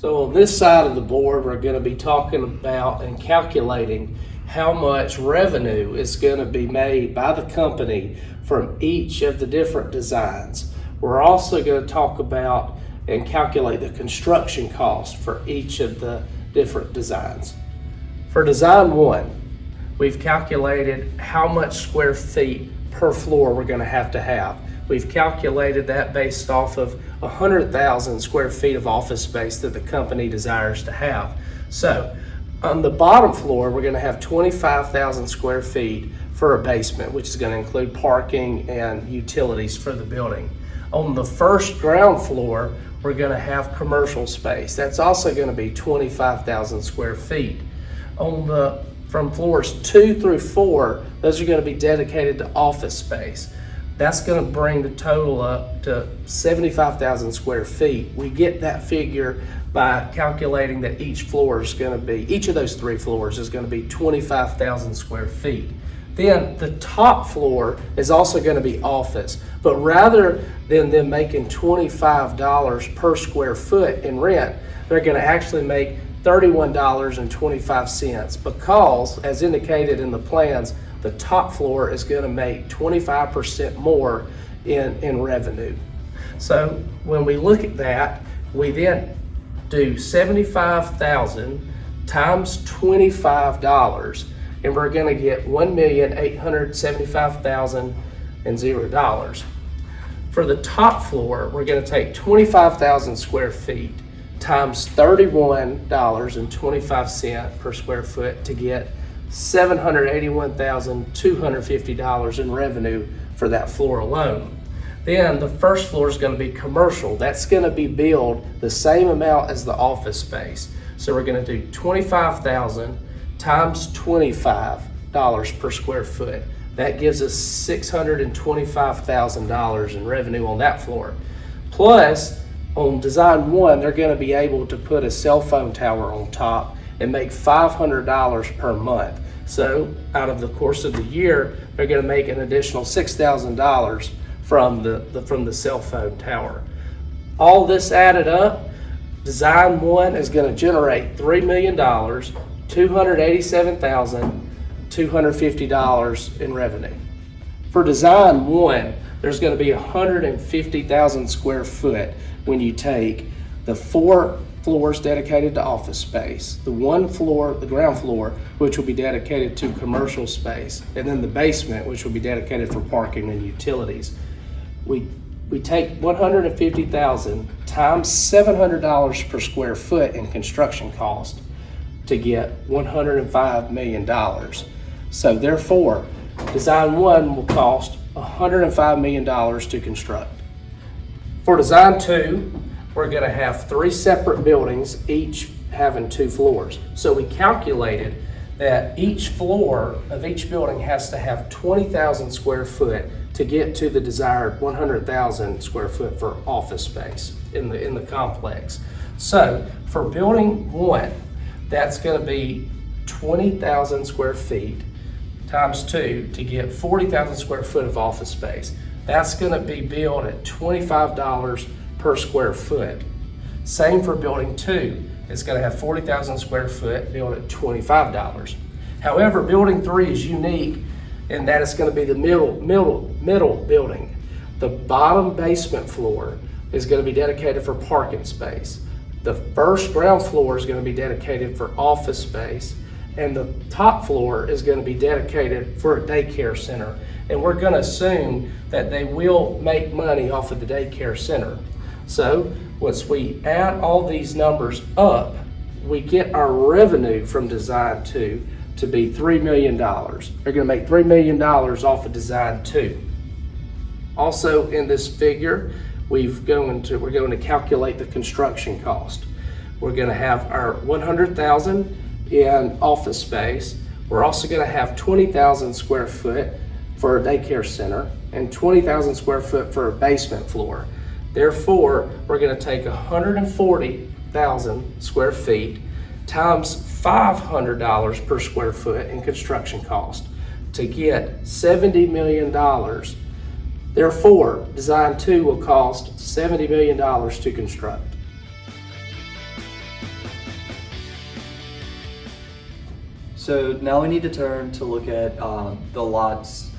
So on this side of the board, we're going to be talking about and calculating how much revenue is going to be made by the company from each of the different designs. We're also going to talk about and calculate the construction cost for each of the different designs. For design one, we've calculated how much square feet per floor we're going to have. We've calculated that based off of 100,000 square feet of office space that the company desires to have. So on the bottom floor, we're going to have 25,000 square feet for a basement, which is going to include parking and utilities for the building. On the first ground floor, we're going to have commercial space. That's also going to be 25,000 square feet. From floors 2 through 4, those are going to be dedicated to office space. That's going to bring the total up to 75,000 square feet. We get that figure by calculating that each of those 3 floors is going to be 25,000 square feet. Then the top floor is also going to be office, but rather than them making $25 per square foot in rent, they're going to actually make $31.25 because, as indicated in the plans, the top floor is going to make 25% more in revenue. So when we look at that, we then do 75,000 times $25, and we're going to get $1,875,000. For the top floor, we're going to take 25,000 square feet times $31.25 per square foot to get $781,250 in revenue for that floor alone. Then the first floor is going to be commercial. That's going to be billed the same amount as the office space. So we're going to do 25,000 times $25 per square foot. That gives us $625,000 in revenue on that floor. Plus, on design one, they're going to be able to put a cell phone tower on top and make $500 per month. So out of the course of the year, they're going to make an additional $6,000 from the cell phone tower. All this added up, design one is going to generate $3,287,250 in revenue. For design one, there's going to be 150,000 square foot when you take the 4 floors dedicated to office space, the 1 floor, the ground floor, which will be dedicated to commercial space, and then the basement, which will be dedicated for parking and utilities. We take 150,000 times $700 per square foot in construction cost to get $105 million. So therefore, design one will cost $105 million to construct. For design two, we're going to have 3 separate buildings, each having 2 floors. So we calculated that each floor of each building has to have 20,000 square foot to get to the desired 100,000 square foot for office space in the complex. So for building one, that's going to be 20,000 square feet times 2 to get 40,000 square foot of office space. That's going to be billed at $25 per square foot. Same for building 2. It's going to have 40,000 square foot billed at $25. However, building 3 is unique in that it's going to be the middle building. The bottom basement floor is going to be dedicated for parking space. The first ground floor is going to be dedicated for office space, and the top floor is going to be dedicated for a daycare center. And we're going to assume that they will make money off of the daycare center. So once we add all these numbers up, we get our revenue from design 2 to be $3 million. They're going to make $3 million off of design 2. Also in this figure, we're going to calculate the construction cost. We're going to have our 100,000 in office space. We're also going to have 20,000 square foot for a daycare center and 20,000 square foot for a basement floor. Therefore, we're going to take 140,000 square feet times $500 per square foot in construction cost to get $70 million. Therefore, design 2 will cost $70 million to construct. So now we need to turn to look at the lots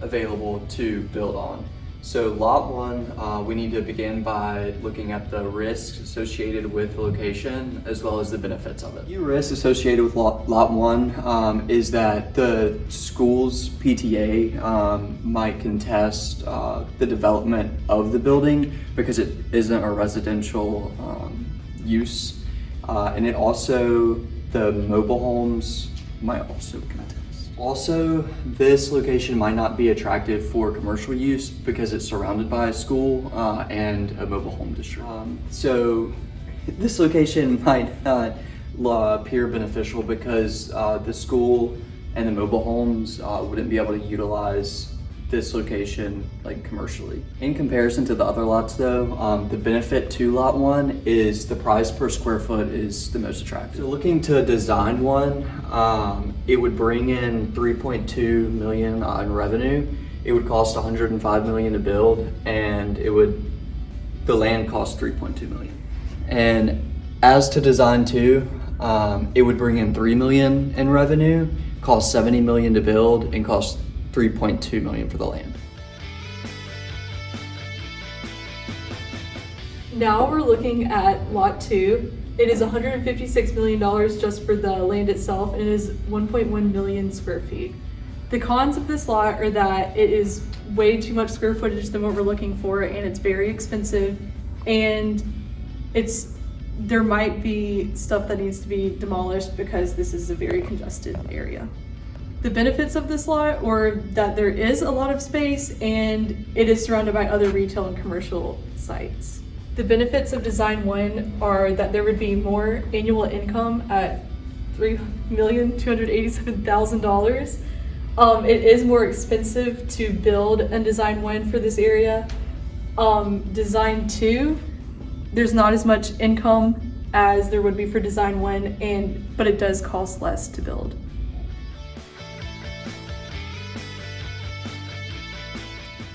available to build on. So lot 1, we need to begin by looking at the risks associated with the location as well as the benefits of it. The risks associated with lot 1 is that the school's PTA might contest the development of the building because it isn't a residential use. And it also, the mobile homes might also contest. Also, this location might not be attractive for commercial use because it's surrounded by a school and a mobile home district. So this location might not appear beneficial because the school and the mobile homes wouldn't be able to utilize this location like commercially. In comparison to the other lots though, the benefit to lot 1 is the price per square foot is the most attractive. So looking to design one, it would bring in 3.2 million in revenue. It would cost 105 million to build, and the land costs 3.2 million. And as to design 2, it would bring in 3 million in revenue, cost 70 million to build, and cost 3.2 million for the land. Now we're looking at lot 2. It is $156 million just for the land itself, and it is 1.1 million square feet. The cons of this lot are that it is way too much square footage than what we're looking for, and it's very expensive, and there might be stuff that needs to be demolished because this is a very congested area. The benefits of this lot are that there is a lot of space and it is surrounded by other retail and commercial sites. The benefits of design 1 are that there would be more annual income at $3,287,000. It is more expensive to build in design 1 for this area. Design 2, there's not as much income as there would be for design 1, but it does cost less to build.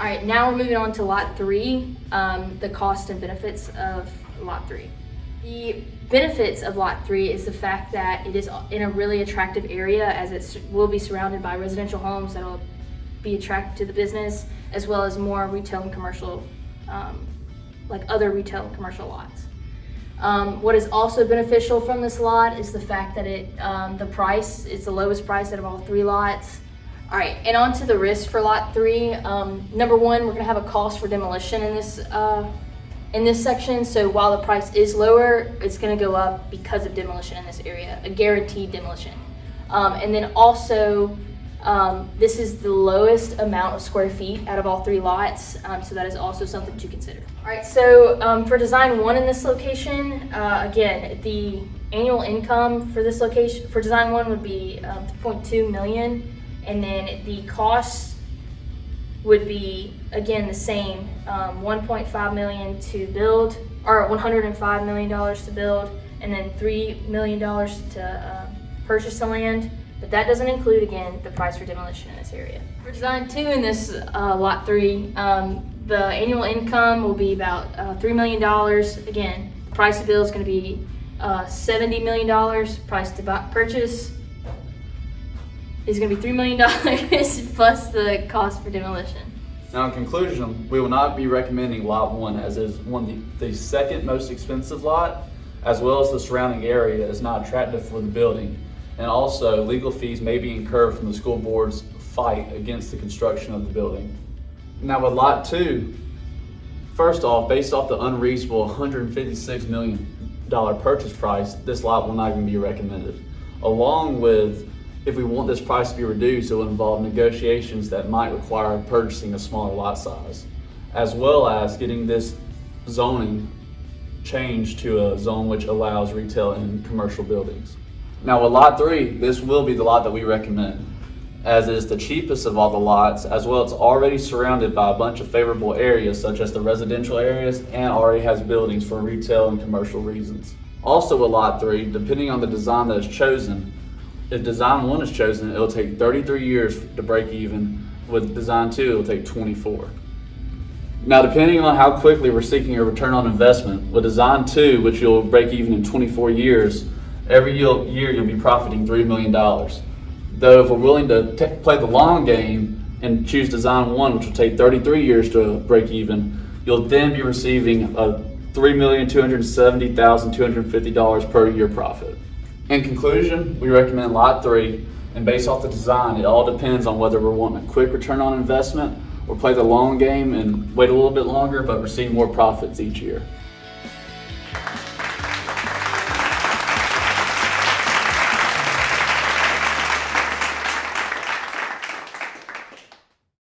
All right, now we're moving on to lot 3, the cost and benefits of lot 3. The benefits of lot 3 is the fact that it is in a really attractive area, as it will be surrounded by residential homes that will be attracted to the business, as well as more retail and commercial, like other retail and commercial lots. What is also beneficial from this lot is the fact that the price is the lowest price out of all 3 lots. All right, and on to the risk for lot 3. Number 1, we're gonna have a cost for demolition in this section. So while the price is lower, it's gonna go up because of demolition in this area, a guaranteed demolition. And then also, this is the lowest amount of square feet out of all 3 lots. So that is also something to consider. All right, so for design 1 in this location, again, the annual income for this location, for design 1 would be 3.2 million. And then the costs would be, again, the same, 1.5 million to build, or $105 million to build, and then $3 million to purchase the land. But that doesn't include, again, the price for demolition in this area. For design 2 in this lot 3, the annual income will be about $3 million. Again, the price to build is going to be $70 million. Price to purchase is going to be $3 million plus the cost for demolition. Now, in conclusion, we will not be recommending lot 1 as it is the second most expensive lot, as well as the surrounding area is not attractive for the building. And also, legal fees may be incurred from the school board's fight against the construction of the building. Now with lot 2, first off, based off the unreasonable $156 million purchase price, this lot will not even be recommended. Along with, if we want this price to be reduced, it will involve negotiations that might require purchasing a smaller lot size, as well as getting this zoning changed to a zone which allows retail and commercial buildings. Now with lot 3, this will be the lot that we recommend, as it is the cheapest of all the lots, as well as it's already surrounded by a bunch of favorable areas such as the residential areas, and already has buildings for retail and commercial reasons. Also with lot 3, depending on the design that is chosen, if design 1 is chosen, it'll take 33 years to break even. With design 2, it'll take 24. Now, depending on how quickly we're seeking a return on investment, with design 2, which you'll break even in 24 years, Every year you'll be profiting $3 million. Though if we're willing to play the long game and choose design 1, which will take 33 years to break even, you'll then be receiving a $3,270,250 per year profit. In conclusion, we recommend lot 3, and based off the design, it all depends on whether we're wanting a quick return on investment or play the long game and wait a little bit longer but receive more profits each year.